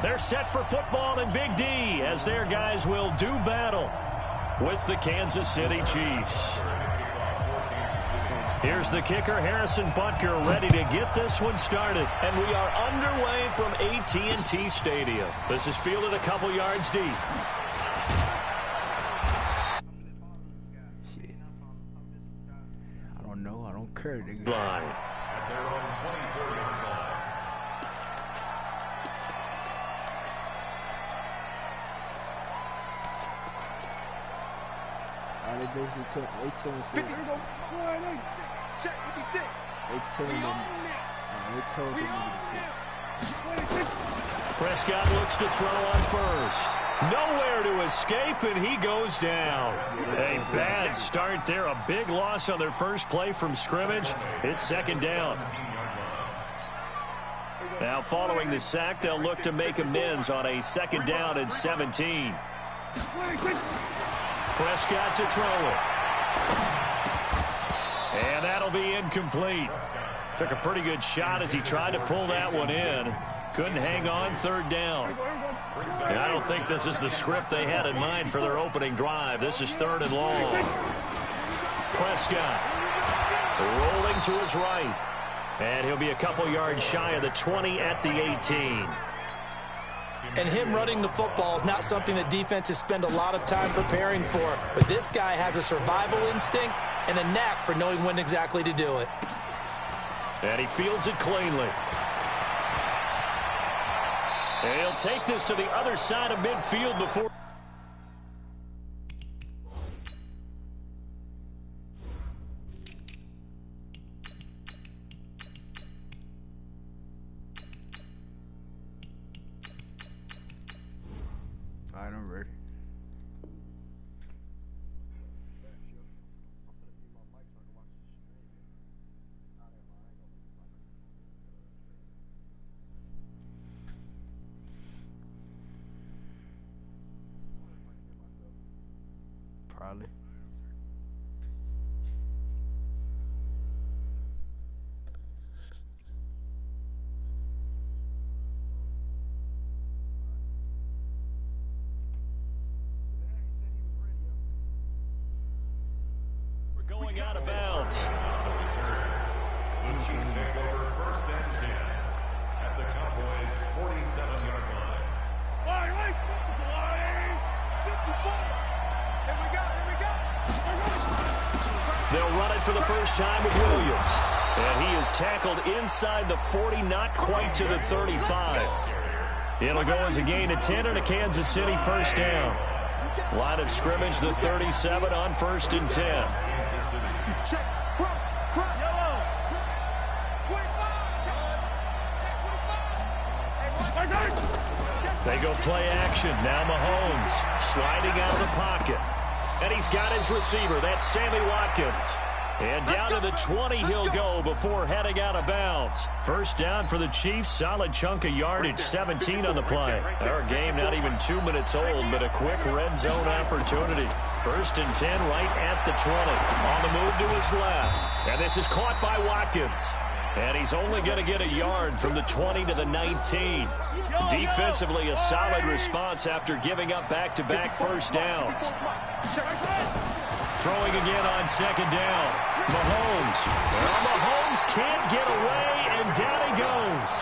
They're set for football in Big D as their guys will do battle with the Kansas City Chiefs. Here's the kicker, Harrison Butker, ready to get this one started. And we are underway from AT&T Stadium. This is fielded a couple yards deep. Shit. I don't know. I don't care. Line. At their own 24-yard line. They basically took 18 and 6. Check 56. They told them. They told them. Prescott looks to throw on first. Nowhere to escape, and he goes down. A bad start there. A big loss on their first play from scrimmage. It's second down. Now, following the sack, they'll look to make amends on a second down and 17. Prescott to throw it. And that'll be incomplete. Took a pretty good shot as he tried to pull that one in. Couldn't hang on, third down. And I don't think this is the script they had in mind for their opening drive. This is third and long. Prescott rolling to his right. And he'll be a couple yards shy of the 20 at the 18. And him running the football is not something that defenses spend a lot of time preparing for. But this guy has a survival instinct and a knack for knowing when exactly to do it. And he fields it cleanly. And he'll take this to the other side of midfield before... I'm ready. Probably. Going out of bounds. The Chiefs take over first and 10 at the Cowboys' 47-yard line. They'll run it for the first time with Williams. And he is tackled inside the 40, not quite to the 35. It'll go as a gain of 10 and a Kansas City first down. Line of scrimmage, the 37 on first and 10. Check, crunch, yellow. 25. They go play action. Now Mahomes sliding out of the pocket. And he's got his receiver. That's Sammy Watkins. And down to the 20 he'll go before heading out of bounds. First down for the Chiefs. Solid chunk of yardage. 17 on the play. Our game not even 2 minutes old, but a quick red zone opportunity. First and 10 right at the 20. On the move to his left. And this is caught by Watkins. And he's only going to get a yard from the 20 to the 19. Defensively, a solid response after giving up back-to-back first downs. Throwing again on second down. Mahomes. Well, Mahomes can't get away, and down he goes.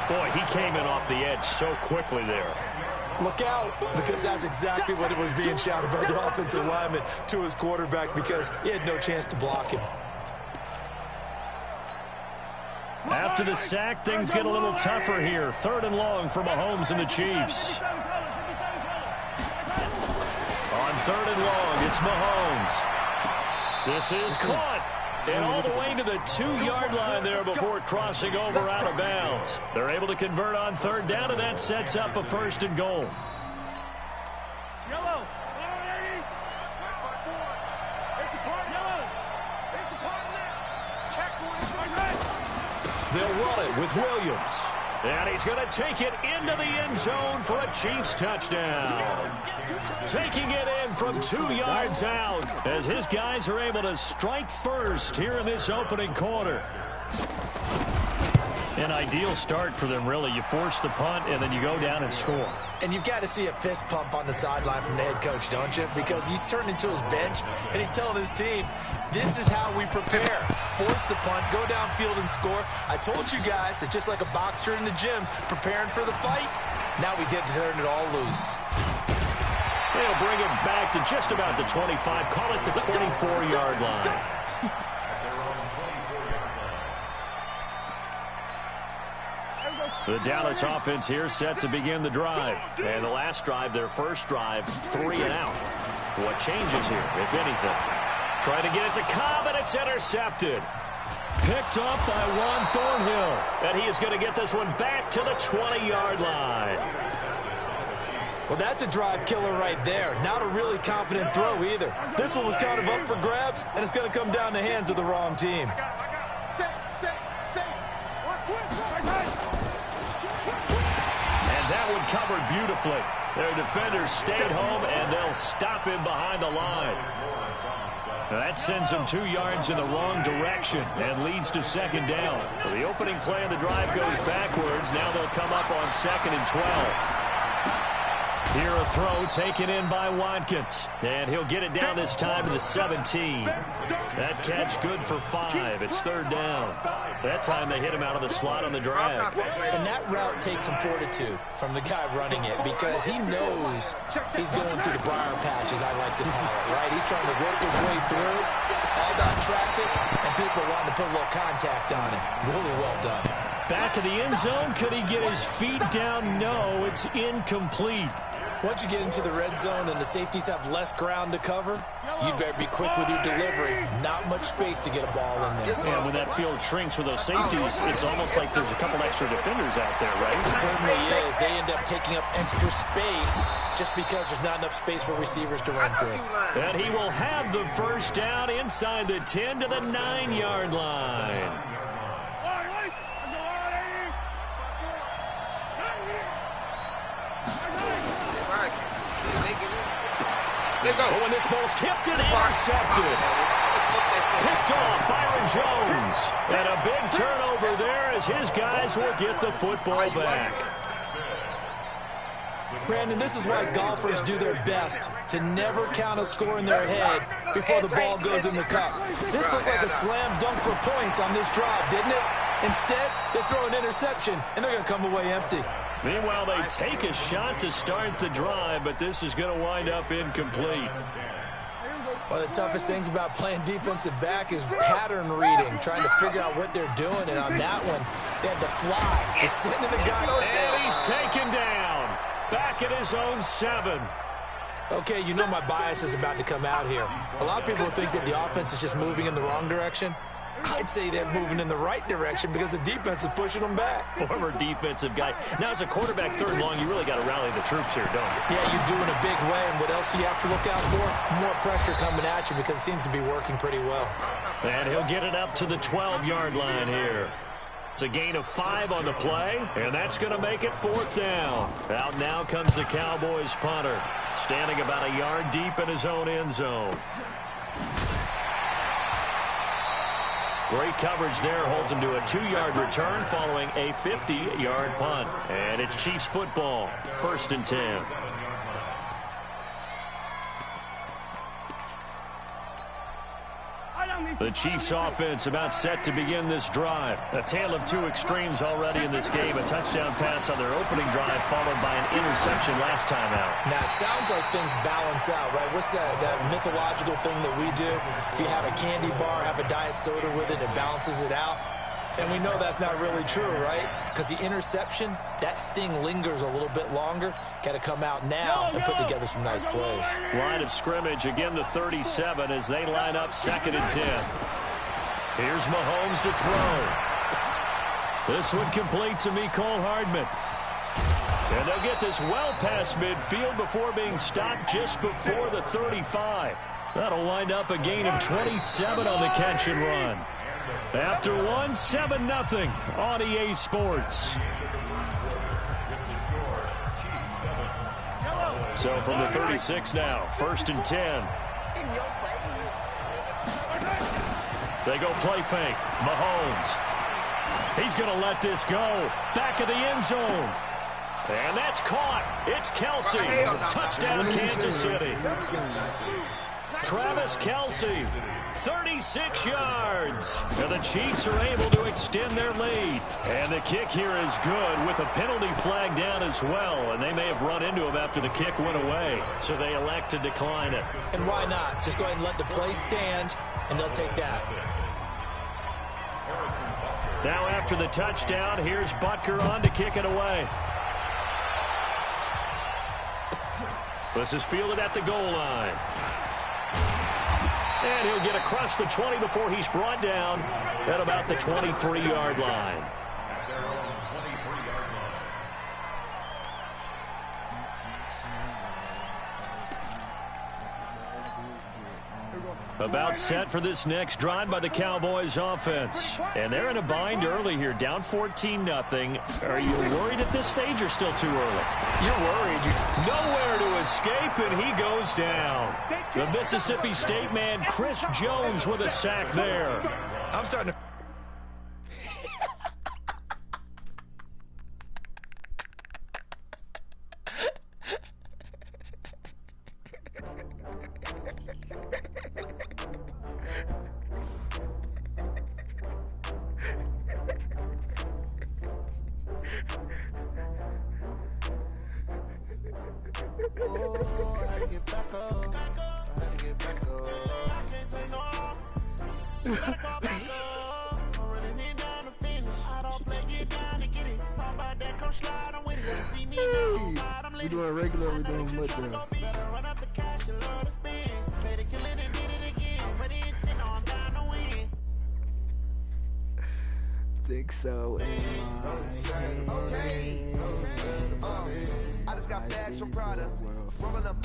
Boy, he came in off the edge so quickly there. Look out, because that's exactly what it was being shouted by the offensive lineman to his quarterback, because he had no chance to block him. After the sack, things get a little tougher here. Third and long for Mahomes and the Chiefs. On third and long, it's Mahomes. This is caught. And all the way to the 2-yard line there before crossing over out of bounds. They're able to convert on third down, and that sets up a first and goal. Yellow. They'll run it with Williams. And he's going to take it into the end zone for a Chiefs touchdown. Taking it in from 2 yards out as his guys are able to strike first here in this opening quarter. An ideal start for them, really. You force the punt, and then you go down and score. And you've got to see a fist pump on the sideline from the head coach, don't you? Because he's turned into his bench, and he's telling his team, this is how we prepare. Force the punt, go downfield and score. I told you guys, it's just like a boxer in the gym preparing for the fight. Now we get to turn it all loose. They'll bring it back to just about the 25. Call it the 24-yard line. The Dallas offense here set to begin the drive. And the last drive, their first drive, 3 and out. What changes here, if anything? Trying to get it to Cobb, and it's intercepted. Picked up by Juan Thornhill. And he is going to get this one back to the 20-yard line. Well, that's a drive killer right there. Not a really confident throw either. This one was kind of up for grabs, and it's going to come down the hands of the wrong team. That one covered beautifully. Their defenders stayed home, and they'll stop him behind the line. Now that sends them 2 yards in the wrong direction and leads to second down. So the opening play of the drive goes backwards. Now they'll come up on 2nd and 12. Here a throw taken in by Watkins. And he'll get it down this time to the 17. That catch good for 5. It's 3rd down. That time they hit him out of the slot on the drag. And that route takes some fortitude from the guy running it because he knows he's going through the briar patch, as I like to call it, right? He's trying to work his way through all that traffic, and people wanting to put a little contact on him. Really well done. Back of the end zone. Could he get his feet down? No, it's incomplete. Once you get into the red zone and the safeties have less ground to cover, you better be quick with your delivery. Not much space to get a ball in there. Yeah, when that field shrinks with those safeties, it's almost like there's a couple extra defenders out there, right? It certainly is. They end up taking up extra space just because there's not enough space for receivers to run through. And he will have the first down inside the 10 to the 9-yard line. Oh, and this ball's tipped and intercepted. Picked off Byron Jones. And a big turnover there as his guys will get the football back. Brandon, this is why golfers do their best to never count a score in their head before the ball goes in the cup. This looked like a slam dunk for points on this drive, didn't it? Instead, they throw an interception, and they're going to come away empty. Meanwhile, they take a shot to start the drive, but this is going to wind up incomplete. One of the toughest things about playing defensive back is pattern reading, trying to figure out what they're doing. And on that one, they had to fly, just sending the guy. And he's taken down. Back at his own 7. Okay, you know my bias is about to come out here. A lot of people think that the offense is just moving in the wrong direction. I'd say they're moving in the right direction because the defense is pushing them back. Former defensive guy. Now, as a quarterback 3rd and long, you really got to rally the troops here, don't you? Yeah, you do in a big way. And what else do you have to look out for? More pressure coming at you because it seems to be working pretty well. And he'll get it up to the 12-yard line here. It's a gain of 5 on the play, and that's going to make it 4th down. Out now comes the Cowboys punter, standing about a yard deep in his own end zone. Great coverage there, holds him to a 2-yard return following a 50-yard punt. And it's Chiefs football, 1st and 10. The Chiefs offense about set to begin this drive. A tale of 2 extremes already in this game. A touchdown pass on their opening drive followed by an interception last time out. Now, it sounds like things balance out, right? What's that mythological thing that we do? If you have a candy bar, have a diet soda with it, it balances it out. And we know that's not really true, right? Because the interception, that sting lingers a little bit longer. Got to come out now and put together some nice plays. Line of scrimmage, again the 37 as they line up 2nd and 10. Here's Mahomes to throw. This one complete to Mecole Hardman. And they'll get this well past midfield before being stopped just before the 35. That'll wind up a gain of 27 on the catch and run. After 1, 7-0 on EA Sports. So from the 36 now, 1st and 10. They go play fake. Mahomes. He's going to let this go. Back of the end zone. And that's caught. It's Kelsey. Touchdown, Kansas City. Travis Kelsey, 36 yards. And the Chiefs are able to extend their lead. And the kick here is good with a penalty flag down as well. And they may have run into him after the kick went away. So they elect to decline it. And why not? Just go ahead and let the play stand, and they'll take that. Now after the touchdown, here's Butker on to kick it away. This is fielded at the goal line. And he'll get across the 20 before he's brought down at about the 23-yard line. About set for this next drive by the Cowboys offense. And they're in a bind early here, down 14-0. Are you worried at this stage or still too early? You're worried. Nowhere to escape, and he goes down. The Mississippi State man, Chris Jones, with a sack there. I'm starting to... We doing regular, we doing mud now. Think so. I just got bags from Prada. Rolling up.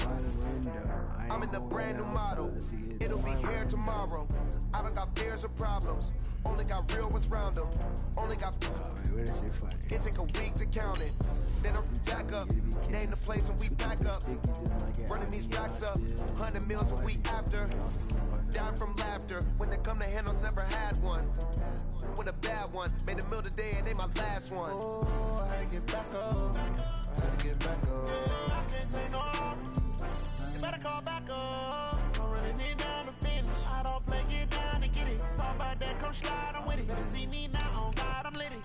I'm in a brand new model. It'll be here tomorrow. I don't got fears or problems. Only got real ones round them. Only got. It take a week to count it. Then I'm back up. Name the place and we back up. Running these racks up. 100 meals a week after. Die from laughter. When they come to handles, never had one. With a bad one. Made a meal today and they my last one. Oh, I had to get back up. I had to get back up. I can't take no off. You better call back up. I'm running it down to finish. I don't play, get down and get it. Talk about that, come slide, I'm with it. Better see me now, on God, I'm litty.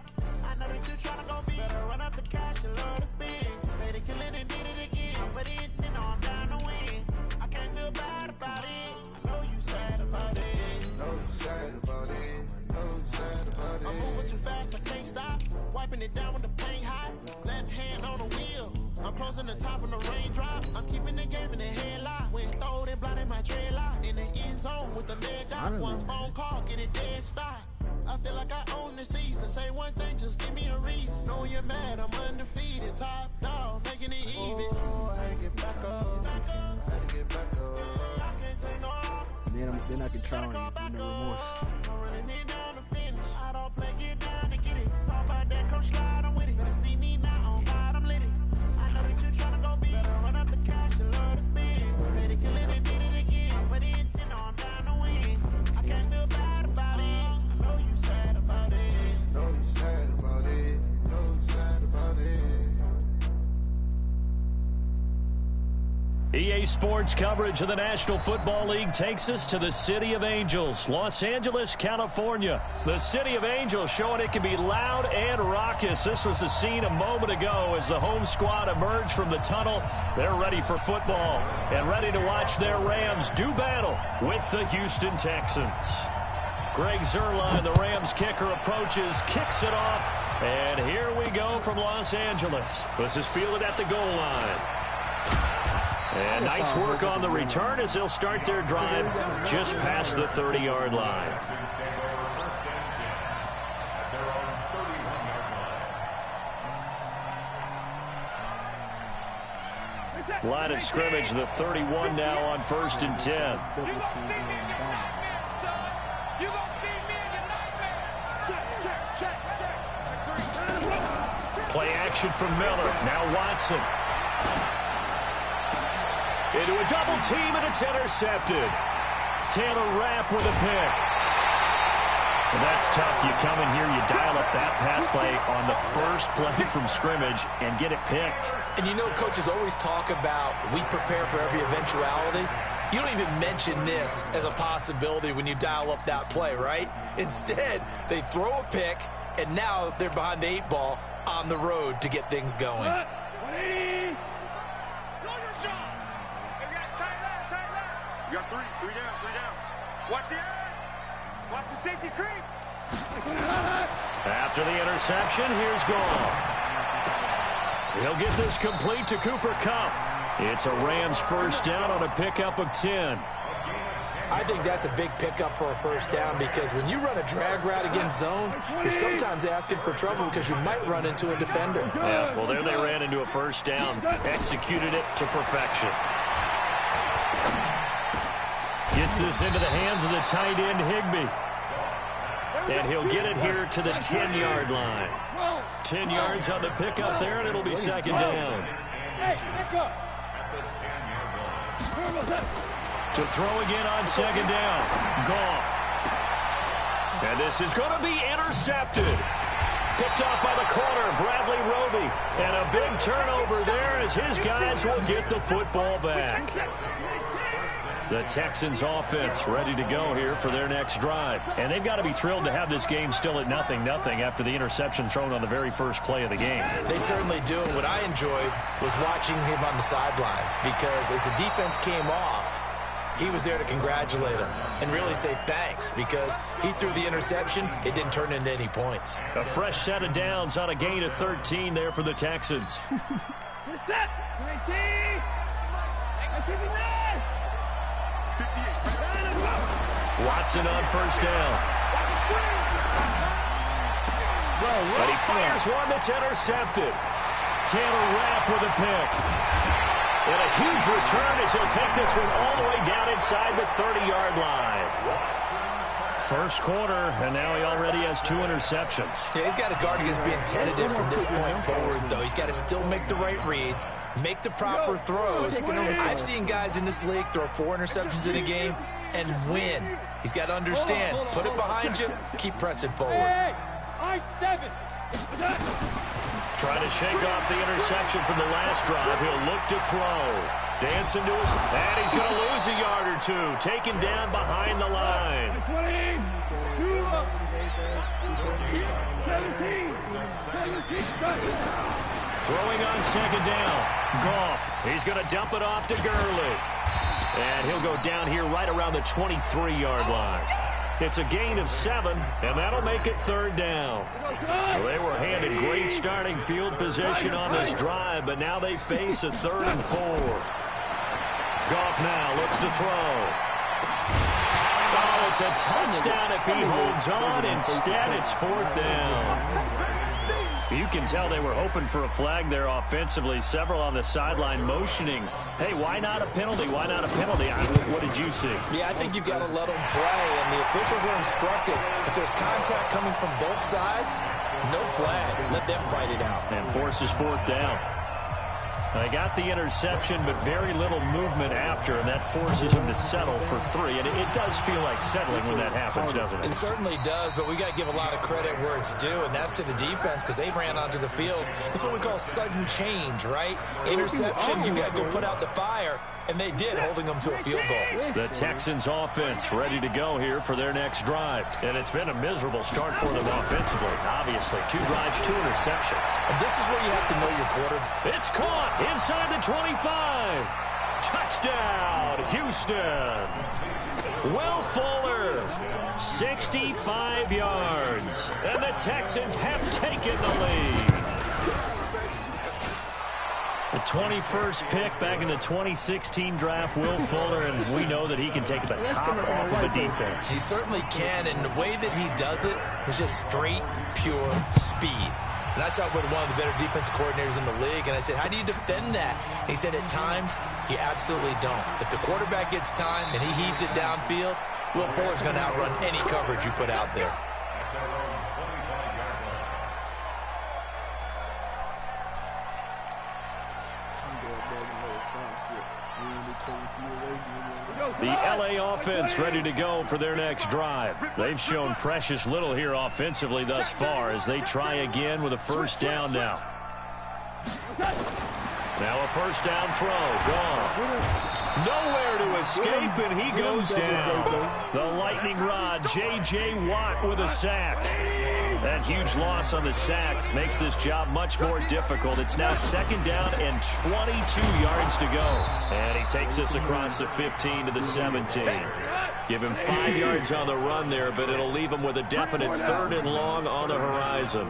I know that you tryna go big. Better run up the cash, you love to spin. Better kill it and did it again. But the intent, no, I'm down to win. I can't feel bad about it. I know you sad about it. Know you sad about it. Know you sad about it. I'm moving too fast, I can't stop. Wiping it down with the paint hot. Left hand on the wheel. I'm closing the top of the raindrop. I'm keeping the game in the headlock. When throwed and blinded my dreadlock. In the end zone with the leg dot. One phone call, get it dead stop. I feel like I own the season. Say one thing, just give me a reason. Know you're mad, I'm undefeated. Top dog, making it even. Oh, I had to get back up. I had to get back up. I can't take no off. Then I can try on you, no remorse. I'm running it down to finish. I don't play, get down and get it. Talk about that, come slide, I'm with it. Better see me now, on God, I'm litty. I know that you're tryna go big. Better run up the cash, you love to spin. Better kill it and did it again. But the intent, no, I'm down to win. I can't feel bad about it. I know you sad about it. Know you sad about it. Know you sad about it. EA Sports coverage of the National Football League takes us to the City of Angels, Los Angeles, California. The City of Angels showing it can be loud and raucous. This was the scene a moment ago as the home squad emerged from the tunnel. They're ready for football and ready to watch their Rams do battle with the Houston Texans. Greg Zuerlein, the Rams kicker, approaches, kicks it off, and here we go from Los Angeles. This is fielded at the goal line. And nice work on the return as they'll start their drive just past the 30-yard line. Line of scrimmage, the 31 now on 1st and 10. Play action from Miller. Now Watson. Into a double team, and it's intercepted. Taylor Rapp with a pick. Well, that's tough. You come in here, you dial up that pass play on the first play from scrimmage and get it picked. And you know, coaches always talk about we prepare for every eventuality. You don't even mention this as a possibility when you dial up that play, right? Instead, they throw a pick, and now they're behind the 8 ball on the road to get things going. 180. Do your job. You got tight left. You got three down. Watch the edge. Watch the safety creep. After the interception, here's Goff. He'll get this complete to Cooper Kupp. It's a Rams first down on a pickup of 10. I think that's a big pickup for a first down because when you run a drag route against zone, you're sometimes asking for trouble because you might run into a defender. Yeah, well, there they ran into a first down, executed it to perfection. Gets this into the hands of the tight end, Higbee. And he'll get it here to the 10-yard line. 10 yards on the pickup there, and it'll be second down. To throw again on second down. Goff. And this is going to be intercepted. Picked off by the corner, Bradley Roby. And a big turnover there as his guys will get the football back. The Texans offense ready to go here for their next drive. And they've got to be thrilled to have this game still at 0-0 after the interception thrown on the very first play of the game. They certainly do. And what I enjoyed was watching him on the sidelines because as the defense came off, he was there to congratulate him and really say thanks because he threw the interception. It didn't turn into any points. A fresh set of downs on a gain of 13 there for the Texans. Set. 19. 59. Watson on first down. But he fires one that's intercepted. Taylor Rapp with a pick. And a huge return as he'll take this one all the way down inside the 30-yard line. First quarter, and now he already has 2 interceptions. Yeah, he's got to guard against being tentative from this point forward, though. He's got to still make the right reads, make the proper throws. I've seen guys in this league throw 4 interceptions in a game and win. He's got to understand, put it behind you, keep pressing forward. I-7. Trying to shake off the interception from the last drive. He'll look to throw. Dancing to his, and he's going to lose a yard or 2. Taken down behind the line. 17. Throwing on second down. Goff. He's going to dump it off to Gurley. And he'll go down here right around the 23-yard line. It's a gain of 7, and that'll make it third down. Well, they were handed great starting field position on this drive, but now they face a 3rd and 4. Goff now looks to throw. Oh, it's a touchdown if he holds on. Instead, it's 4th down. You can tell they were hoping for a flag there offensively. Several on the sideline motioning, hey, why not a penalty? Why not a penalty? What did you see? Yeah, I think you've got to let them play, and the officials are instructed. If there's contact coming from both sides, no flag. Let them fight it out. And forces 4th down. They got the interception, but very little movement after, and that forces him to settle for 3. And it does feel like settling when that happens, doesn't it? It certainly does, but we got to give a lot of credit where it's due, and that's to the defense because they ran onto the field. It's what we call sudden change, right? Interception, you got to go put out the fire, and they did, holding them to a field goal. The Texans offense ready to go here for their next drive. And it's been a miserable start for them offensively, obviously. 2 drives, 2 interceptions. And this is where you have to know your quarterback. It's caught inside the 25. Touchdown, Houston. Will Fuller, 65 yards. And the Texans have taken the lead. The 21st pick back in the 2016 draft, Will Fuller, and we know that he can take the top off of a defense. He certainly can, and the way that he does it is just straight, pure speed. And I saw with one of the better defensive coordinators in the league, and I said, how do you defend that? And he said, at times, you absolutely don't. If the quarterback gets time and he heaves it downfield, Will Fuller's going to outrun any coverage you put out there. The LA offense ready to go for their next drive. They've shown precious little here offensively thus far as they try again with a first down now. Now a first down throw. Gone. Nowhere to escape, and he goes down. The lightning rod, J.J. Watt with a sack. That huge loss on the sack makes this job much more difficult. It's now second down and 22 yards to go. And he takes us across the 15 to the 17. Give him 5 yards on the run there, but it'll leave him with a definite third and long on the horizon.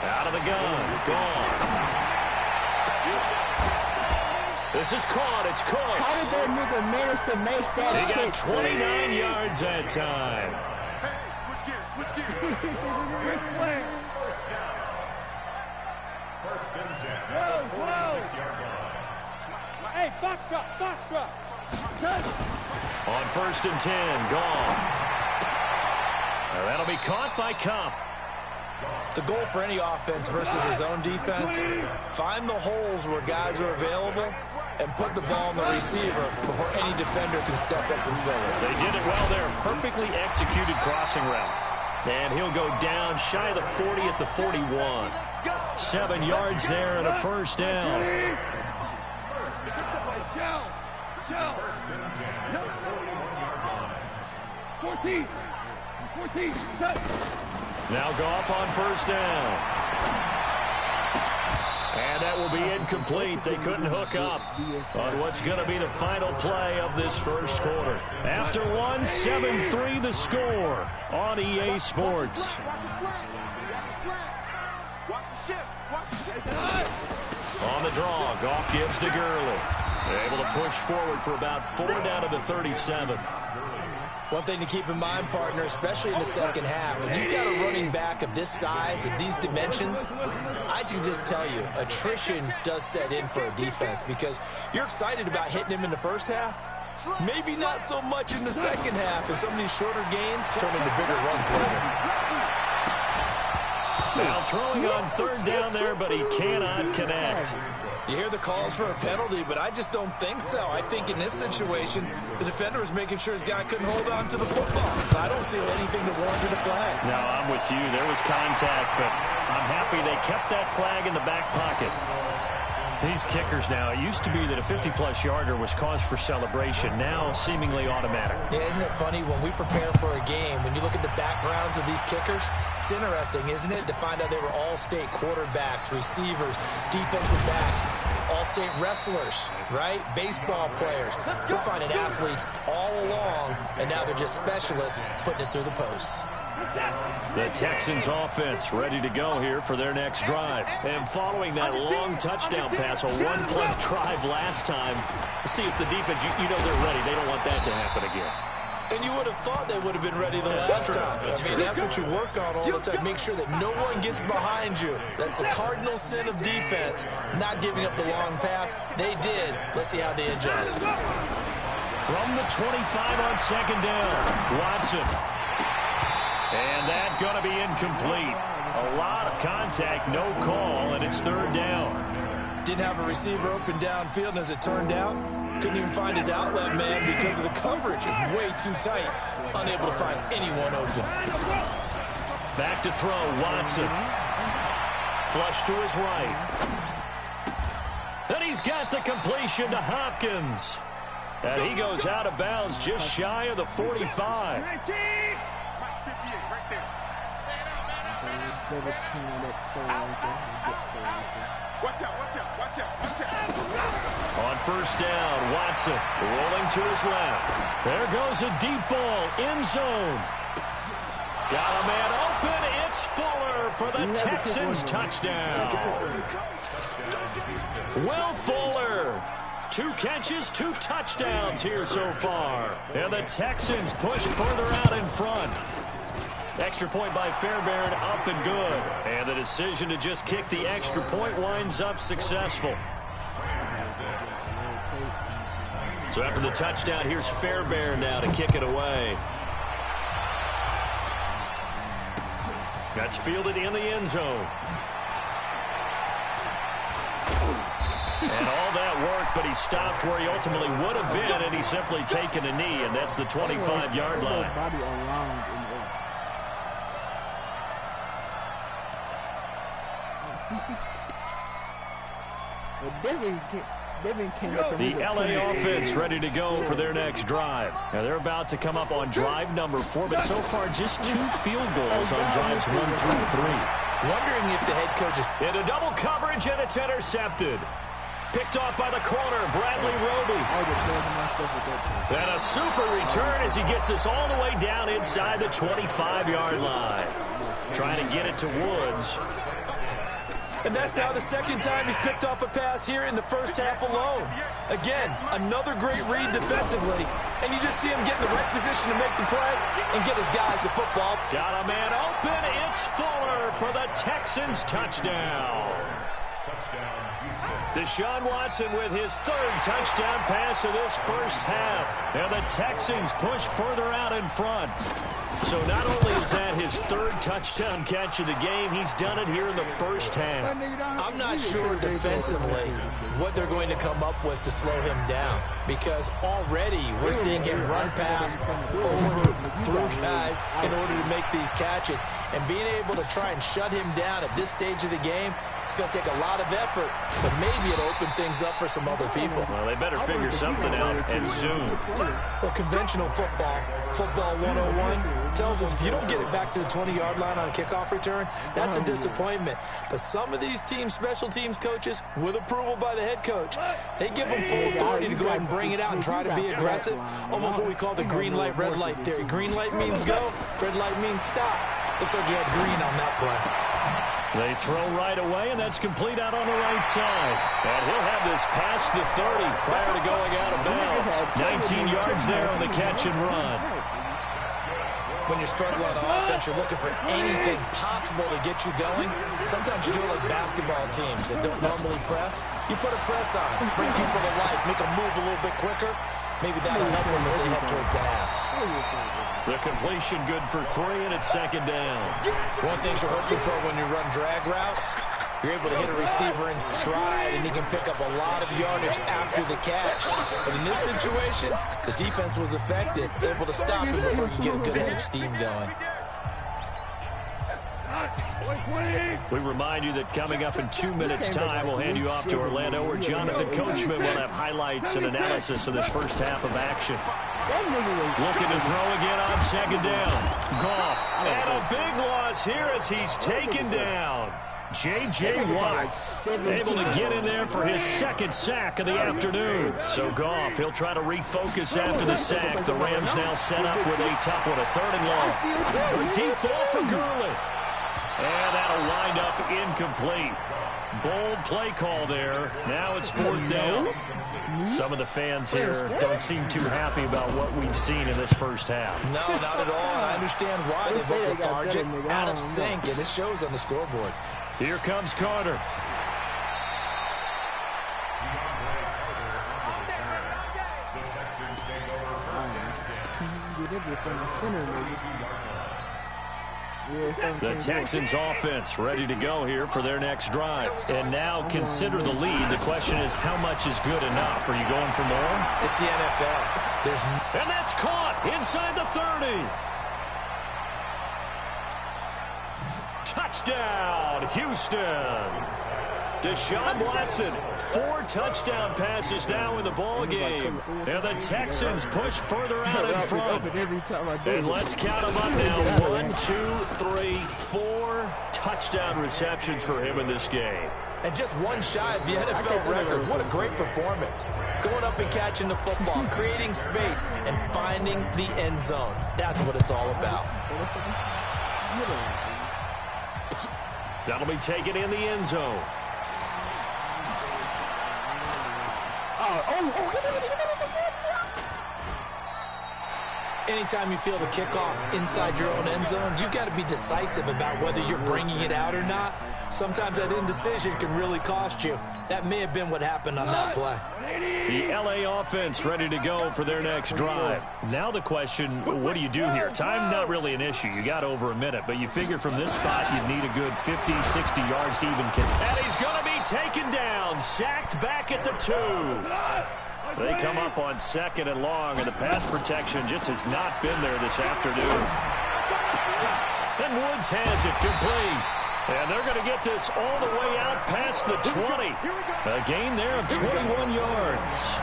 Out of the gun. Gone. This is caught. It's Cooks. How did that nigga manage to make that? He got 29 yards that time. Hey, switch gears. First and 10 at the 46-yard line. Hey, box drop. On first and 10, gone. Now that'll be caught by Cup. The goal for any offense versus his own defense, find the holes where guys are available and put the ball on the receiver before any defender can step up and fill it. They did it well there. Perfectly executed crossing route. And he'll go down shy of the 40 at the 41. 7 yards there and a first down. Shell. 14, set. Now Goff on first down. And that will be incomplete. They couldn't hook up on what's going to be the final play of this first quarter. After one, 7-3 the score on EA Sports. Watch the slant. Watch the shift. On the draw, Goff gives to Gurley. They're able to push forward for about 4 down to the 37. One thing to keep in mind, partner, especially in the second half, when you've got a running back of this size, of these dimensions, I can just tell you, attrition does set in for a defense because you're excited about hitting him in the first half, maybe not so much in the second half, and some of these shorter gains turn into bigger runs later. Now throwing on third down there, but he cannot connect. You hear the calls for a penalty, but I just don't think so. I think in this situation, the defender was making sure his guy couldn't hold on to the football. So I don't see anything that warranted a flag. No, I'm with you. There was contact, but I'm happy they kept that flag in the back pocket. These kickers now, it used to be that a 50-plus yarder was cause for celebration. Now, seemingly automatic. Yeah, isn't it funny? When we prepare for a game, when you look at the backgrounds of these kickers, it's interesting, isn't it, to find out they were all-state quarterbacks, receivers, defensive backs, all-state wrestlers, right? Baseball players. We're finding athletes all along, and now they're just specialists putting it through the posts. The Texans offense ready to go here for their next drive. And following that long touchdown pass, a one-play drive last time, see if the defense, you know they're ready. They don't want that to happen again. And you would have thought they would have been ready the last time. I mean, that's what you work on all the time. Make sure that no one gets behind you. That's the cardinal sin of defense, not giving up the long pass. They did. Let's see how they adjust. From the 25 on second down, Watson. And that's going to be incomplete. A lot of contact, no call, and it's third down. Didn't have a receiver open downfield, and as it turned out, couldn't even find his outlet man because of the coverage. It was way too tight. Unable to find anyone open. Back to throw, Watson. Flush to his right. And he's got the completion to Hopkins. And he goes out of bounds just shy of the 45. Watch out. On first down, Watson rolling to his left. There goes a deep ball, end zone. Got a man open. It's Fuller for the Texans touchdown. Will Fuller. 2 catches, 2 touchdowns here so far. And the Texans push further out in front. Extra point by Fairbairn, up and good. And the decision to just kick the extra point winds up successful. So after the touchdown, here's Fairbairn now to kick it away. That's fielded in the end zone. And all that work, but he stopped where he ultimately would have been, and he's simply taken a knee, and that's the 25-yard line. Body around in The LA offense ready to go for their next drive. Now they're about to come up on drive number 4, but so far just 2 field goals on drives 1 through 3. Wondering if the head coach is into double coverage, and it's intercepted. Picked off by the corner, Bradley Roby. And a super return as he gets us all the way down inside the 25-yard line. Trying to get it to Woods. And that's now the second time he's picked off a pass here in the first half alone. Again, another great read defensively. And you just see him get in the right position to make the play and get his guys the football. Got a man open. It's Fuller for the Texans touchdown. Deshaun Watson with his 3rd touchdown pass of this first half. And the Texans push further out in front. So not only is that his 3rd touchdown catch of the game, he's done it here in the first half. I'm not sure defensively what they're going to come up with to slow him down, because already we're seeing him run past, over, through guys in order to make these catches. And being able to try and shut him down at this stage of the game, it's going to take a lot of effort. So maybe it'll open things up for some other people. Well, they better figure something out, and soon. Well, conventional football 101, tells us if you don't get it back to the 20-yard line on a kickoff return, that's a disappointment. But some of these special teams coaches, with approval by the head coach, they give them full authority to go ahead and bring it out and try to be aggressive. Almost what we call the green light, red light theory. Green light means go, red light means stop. Looks like he had green on that play. They throw right away, and that's complete out on the right side. And he'll have this past the 30 prior to going out of bounds. 19 yards there on the catch and run. When you're struggling on offense, you're looking for anything possible to get you going. Sometimes you do it like basketball teams that don't normally press. You put a press on it, bring people to life, make them move a little bit quicker. Maybe that'll help them as they head towards the half. The completion good for 3, and it's 2nd down. One thing you're hoping for when you run drag routes, you're able to hit a receiver in stride, and he can pick up a lot of yardage after the catch. But in this situation, the defense was effective, able to stop him before he could get a good head of steam going. We remind you that coming up in 2 minutes' time, we'll hand you off to Orlando, where Jonathan Coachman will have highlights and analysis of this first half of action. Looking to throw again on 2nd down. Goff. And a big loss here as he's taken down. J.J. Watt able to get in there for his 2nd sack of the afternoon. So Goff, he'll try to refocus after the sack. The Rams now set up with a tough one, a 3rd and long. A deep ball for Gurley. And that'll wind up incomplete. Bold play call there. Now it's 4th down. Some of the fans here don't seem too happy about what we've seen in this first half. No, not at all. I understand why they look lethargic, out of sync, and it shows on the scoreboard. Here comes Carter. The Texans offense ready to go here for their next drive. And now consider the lead. The question is, how much is good enough? Are you going for more? It's the NFL. And that's caught inside the 30. Touchdown, Houston. Deshaun Watson, 4 touchdown passes now in the ball game. And the Texans push further out in front. And let's count them up now. 1, 2, 3, 4 touchdown receptions for him in this game. And just one shy of the NFL record. What a great performance. Going up and catching the football, creating space, and finding the end zone. That's what it's all about. That'll be taken in the end zone. Anytime you feel the kickoff inside your own end zone, you've got to be decisive about whether you're bringing it out or not. Sometimes that indecision can really cost you. That may have been what happened on that play. The LA offense ready to go for their next drive. Now the question, what do you do here? Time not really an issue. You got over a minute, but you figure from this spot you'd need a good 50, 60 yards to even kick. And he's going to be taken down, sacked back at the 2. They come up on 2nd and long, and the pass protection just has not been there this afternoon. And Woods has it complete. And they're going to get this all the way out past the 20. A gain there of 21 yards.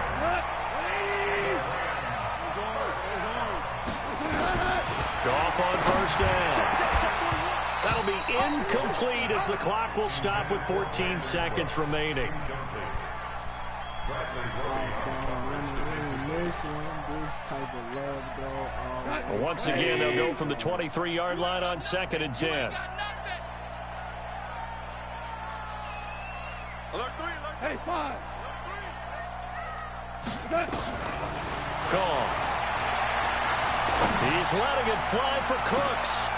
Goff on first down. That'll be incomplete as the clock will stop with 14 seconds remaining. Once again, they'll go from the 23-yard line on 2nd and 10. Hey, 5. Gone. He's letting it fly for Cooks.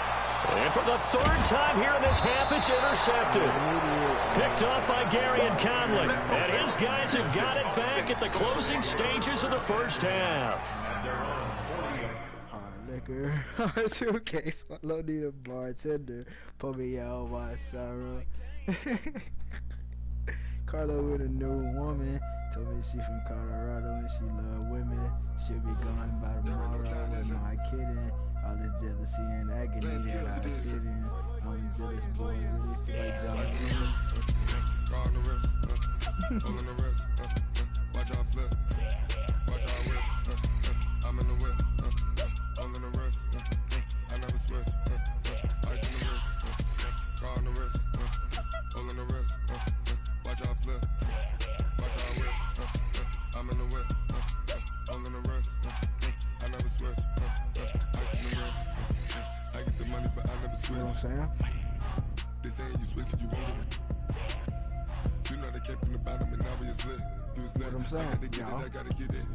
And for the 3rd time here in this half, it's intercepted. Picked off by Gary and Conley. And his guys have got it back at the closing stages of the first half. Liquor, suitcase, follow need a bartender, put me out my sorrow. Carlo with a new woman, told me she from Colorado and she love women. She'll be gone by tomorrow, am I kidding? All the jealousy and agony that I sit in. I'm a jealous boy, really feel like John Cena. On the wrist, on the wrist, watch out flip, watch out whip, I'm in the whip, all in the wrist, I never switch, ice in the wrist, car on the wrist, all in the wrist, watch out flip, watch out whip, I'm in the whip, all in the wrist, I never switch, ice in the wrist, I get the money but I never switch. You know what I'm saying? They saying you switch and you won't get it. You know they came from the bottom and now we is lit. You was lit. What I'm saying, I gotta get it, I gotta get it.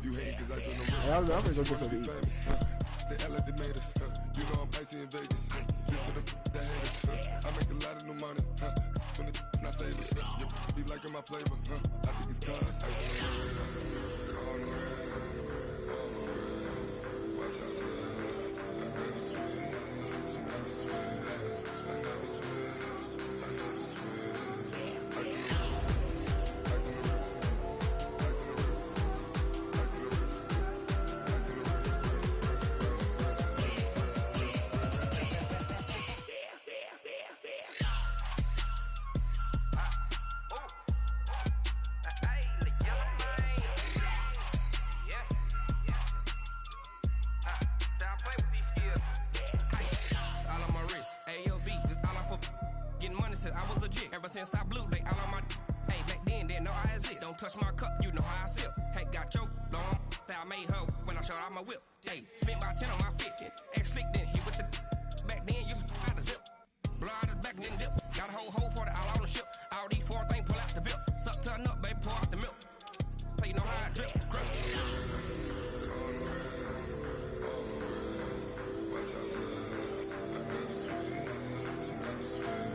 You hate cause I on the wrist. Hey, I'm gonna go get some to eat. They act like they made us. You know I'm icy in Vegas. This for them that hate us. I make a lot of new money. When it's not savers. You be liking my flavor. I think it's cause. Ice on the wrist. Car on the wrist. All on the wrist. Watch out for this. I never switch. I never switch. I never switch. I never switch. Ice on the wrist. Ice on the wrist. Ice on the wrist. Ice on the wrist. Ice on the wrist. I was legit. Ever since I blew, they all on my. Hey, back then, didn't know I exist. Don't touch my cup, you know how I sip. Hey, got your long. Say I made her when I showed out my whip. Hey, spent my 10 on my 15. Ex slick, then hit with the. Back then, used to out the zip. Blow out the back, then dip. Got a whole party all on the ship. All these 4 things pull out the bip. Suck to a nut, baby, pour out the milk. So you know how I drip. Crush. Watch out for this. I never switch. I never switch.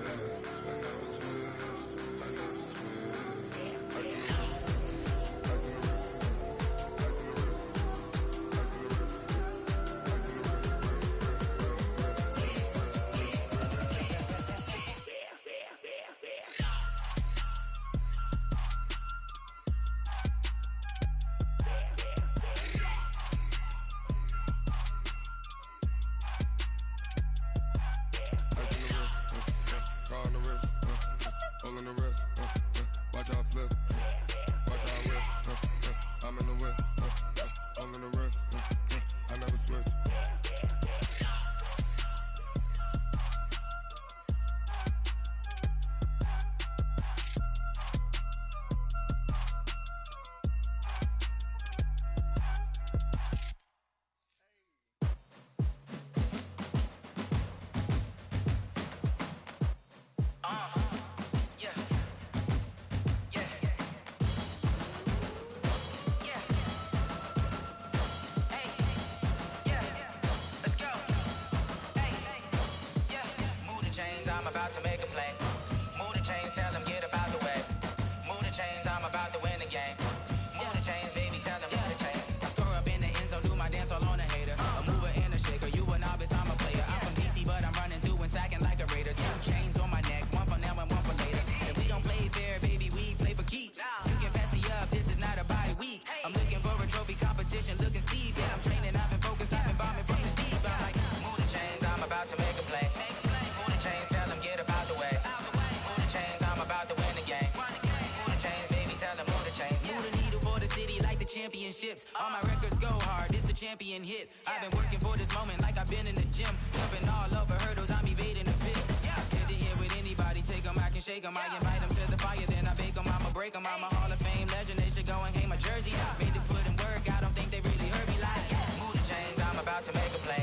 championships. All my records go hard, this a champion hit. I've been working for this moment like I've been in the gym. Jumping all over hurdles, I'm evading the pit. Head to head with anybody, take them, I can shake them. I invite them to the fire, then I bake them, I'ma break them. I'm a Hall of Fame legend, they should go and hang my jersey. Made to put in work, I don't think they really heard me like, move the chains, I'm about to make a play.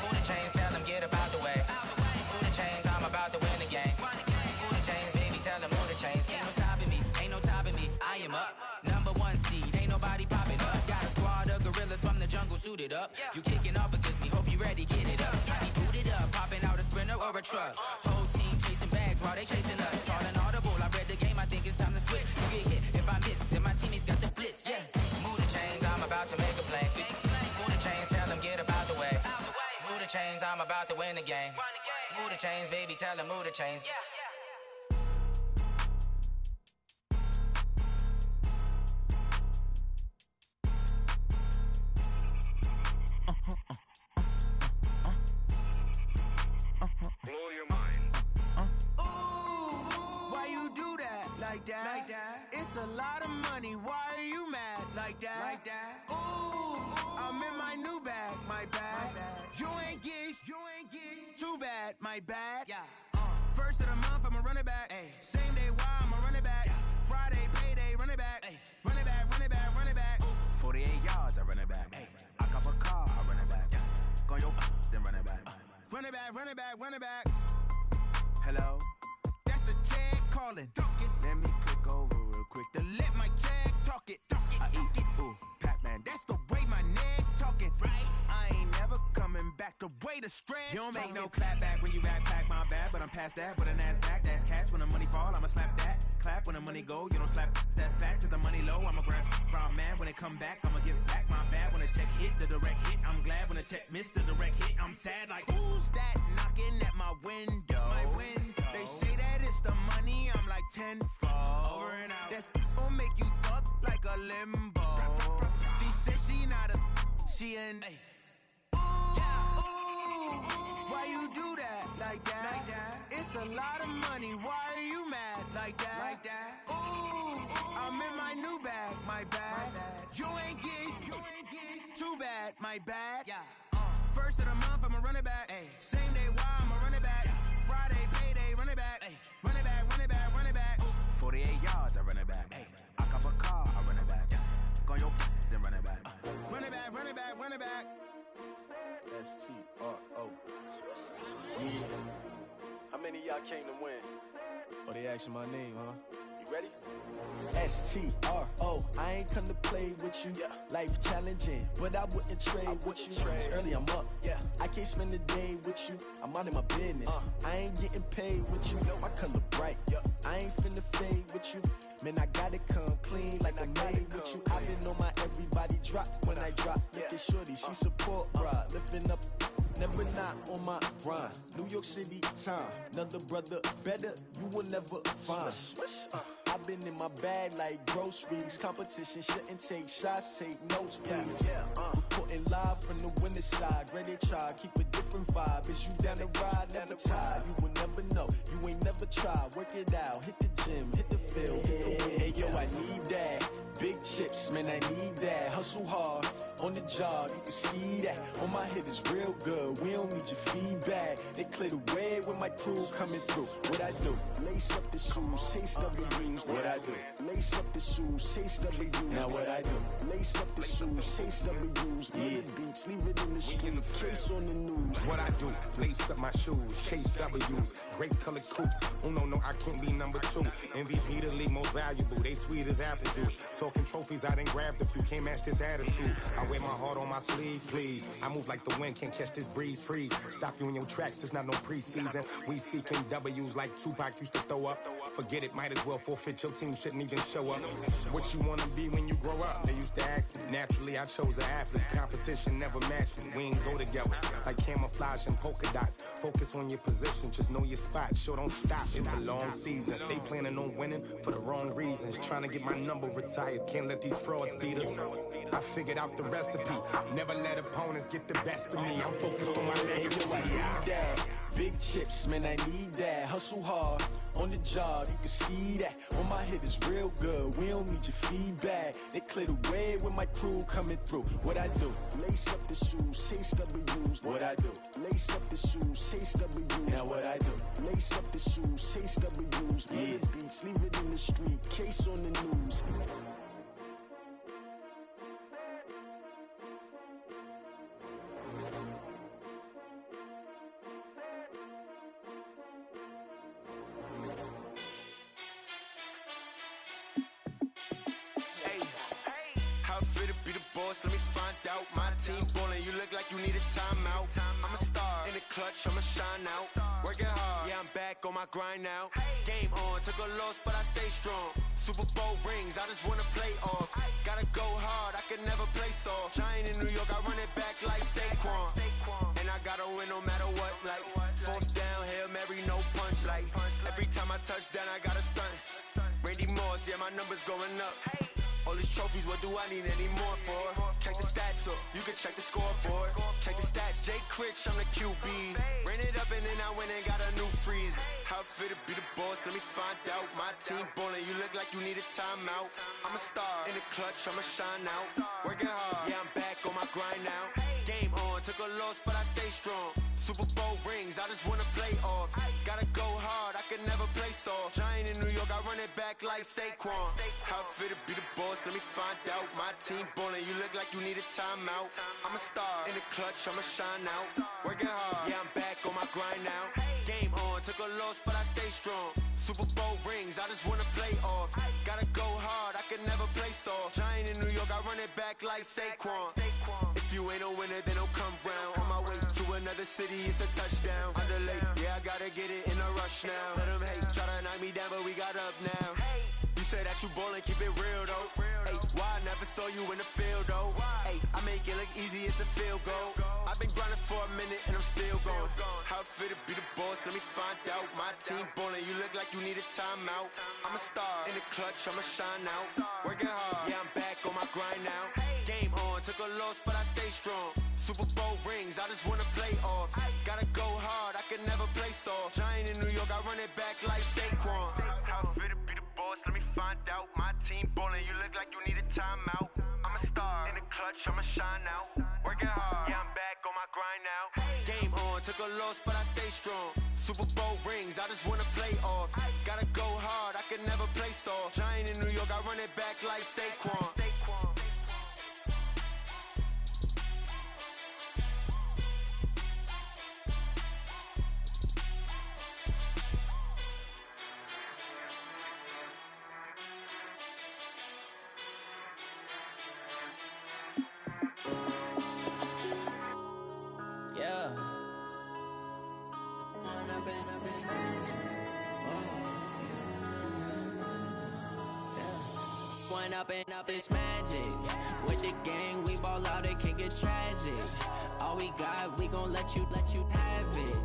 Move the chains, tell them get up out the way. Move the chains, I'm about to win the game. Move the chains, baby, tell them move the chains. Ain't no stopping me, ain't no topping me, I am up. Number one seed, ain't nobody popping up. Got a squad of gorillas from the jungle suited up. You kicking off against me, hope you ready, get it up. I be booted up, popping out a Sprinter or a truck. Whole team chasing bags while they chasing us. Calling audible, I read the game, I think it's time to switch. You get hit, if I miss, then my teammates got the blitz, yeah. Move the chains, I'm about to make a play. Move the chains, tell them get up out the way. Move the chains, I'm about to win the game. Move the chains, baby, tell them move the chains. Blow your mind. Ooh, why you do that like that? Like that? It's a lot of money. Why are you mad like that? Like that? Ooh, I'm in my new bag, my bad. You ain't get too bad, my bad. Yeah. First of the month, I'ma run it back. Ay. Same day, why I'ma run it back. Yeah. Friday, payday, run it back. Ay. Run it back, run it back, run it back. 48 yards, I run it back. Ay. I cop a car, I run it back. Yeah. Go your then run it back. Run it back, run it back, run it back. Hello? That's the check calling. Let me click over real quick to let my check talk it. I eat it, ooh, Pac-Man. That's the way my neck talking. Right? I ain't never coming back. The way the stress. You don't make no clap back when you backpack, my bad. But I'm past that. With a NASDAQ, that's cash. When the money fall, I'ma slap that. Clap when the money go, you don't slap. That's facts. If the money low, I'ma grab brown man. When it come back, I'ma give back my bad. When the check hit, the direct hit. I'm glad when the check missed the direct hit. I'm sad like, who's that knocking at my window? My window. They say that it's the money, I'm like tenfold. Over and out. That's gon' make you up like a limbo. She said she not a, she an. Ooh, why you do that like that? Like that? It's a lot of money. Why are you mad like that? Like that? Ooh, I'm in my new bag, my bad. You ain't get too bad, my bad. Yeah. First of the month, I'ma run it back. Ay. Same day, why I'ma run it back. Friday, payday, run it back. Ay. Run it back, run it back, run it back. 48 yards, I run it back. Ay. I cop a car, I run it back. Go your then run it back. Run it back, run it back, run it back. S-T-R-O. Yeah. How many of y'all came to win? Oh, they asking my name, huh? You ready? S-T-R-O. I ain't come to play with you. Yeah. Life challenging, but I wouldn't trade with you. It's early, I'm up. Yeah. I can't spend the day with you. I'm out of my business. I ain't getting paid with you. My color bright. Yeah. I ain't finna fade with you. Man, I gotta come clean like I'm made with you. I've been on my everybody drop when I drop. Look at shorty, she support ride. Lifting up, never not on my grind. New York City time. Another brother better, you will never find. I've been in my bag like groceries. Competition shouldn't take shots, take notes, please. Reporting live from the winter side. Ready to try, keep a different vibe. Is you down the ride, never tired. You will never know, you ain't never tried. Work it out, hit the gym, hit the field, hit the wind. Hey yo, I need that. Big chips, man, I need that. Hustle hard, on the job, you can see that. On my head is real good, we don't need your feedback. They clear the way when my crew coming through. What I do? Lace up the shoes, chase W's. What I do? Lace up the shoes, chase W's. Now what I do? Lace up the shoes, chase W's. Yeah. Beats, leave it in the street, case on the news. What I do? Lace up my shoes, chase W's. Great colored coops. Oh no, I can't be number 2. MVP the league most valuable. They sweet as apple juice. Talking trophies, I didn't grab the few. Can't match this attitude. I wear my heart on my sleeve, please. I move like the wind, can't catch this breeze, freeze. Stop you in your tracks, there's not no preseason. We seeking W's like Tupac used to throw up. Forget it, might as well forfeit. Your team shouldn't even show up. What you wanna be when you grow up? They used to ask me. Naturally, I chose an athlete. Competition never matched me. We ain't go together like camouflage and polka dots. Focus on your position, just know your spot. Sure, don't stop. It's a long season. They planning on winning for the wrong reasons. Trying to get my number retired. Can't let these frauds beat us. I figured out the recipe. Never let opponents get the best of me. I'm focused on my legacy. Big chips, man, I need that. Hustle hard on the job, you can see that. On my hit is real good, we don't need your feedback. They clear the way with my crew coming through. What I do? Lace up the shoes, chase W's. What I do? Lace up the shoes, chase W's. Now what I do? Lace up the shoes, chase W's. Yeah. The beats, leave it in the street, case on the news. Let me find out. My team ballin', you look like you need a timeout. I'm a star in the clutch, I'ma shine out. Working hard, yeah, I'm back on my grind now. Game on, took a loss, but I stay strong. Super Bowl rings, I just wanna play off. Gotta go hard, I can never play soft. Giant in New York, I run it back like Saquon. And I gotta win no matter what, like fourth down, Hail Mary, no punch. Like every time I touch down, I gotta stunt. Randy Moss, yeah, my numbers going up. All these trophies, what do I need any more for? Check the stats up, you can check the scoreboard. Check the stats, Jay Critch, I'm the QB. Ran it up and then I went and got a new freeze. How it feel to be the boss, let me find out. My team ballin', you look like you need a timeout. I'm a star in the clutch, I'ma shine out. Working hard, yeah, I'm back on my grind now. Game on, took a loss, but I stay strong. Super Bowl rings, I just wanna play off. Gotta go hard, I can never play soft. Giant in New York, I run it back like Saquon. How it feel to be the boss, let me find out. My team ballin', you look like you need a timeout. I'm a star in the clutch, I'ma shine out. Working hard, yeah, I'm back on my grind now. Game on, took a loss, but I stay strong. Super Bowl rings, I just wanna play off. Gotta go hard, I can never play soft. Giant in New York, I run it back like Saquon. If you ain't a winner, then don't come round. On my way to another city, it's a touchdown. Underlay, yeah, I gotta get it in a rush now. Let them hate, try to knock me down, but we got up now. You say that you ballin', keep it real though. Hey, why I never saw you in the field though? Hey, I make it look easy, it's a field goal. I've been grinding for a minute and I'm still going. How it feel to be the boss, let me find out. My team ballin', you look like you need a timeout. I'm a star in the clutch, I'ma shine out. Working hard, yeah, I'm back on my grind now. Game on, took a loss, but I stay strong. Super Bowl rings, I just wanna play off. Gotta go hard, I can never play soft. Giant in New York, I run it back like Saquon. How it feel to be the boss, let me find out. My team ballin', you look like you need a timeout. I'm a star in the clutch, I'ma shine out. Working hard, yeah, I'm back on my grind now. Game on, took a loss, but I stay strong. Super Bowl rings, I just wanna play off. Gotta go hard, I can never play soft. Giant in New York, I run it back like Saquon. Yeah. One up and up, it's magic. With the gang, we ball out, it can get tragic. All we got, we gon' let you have it.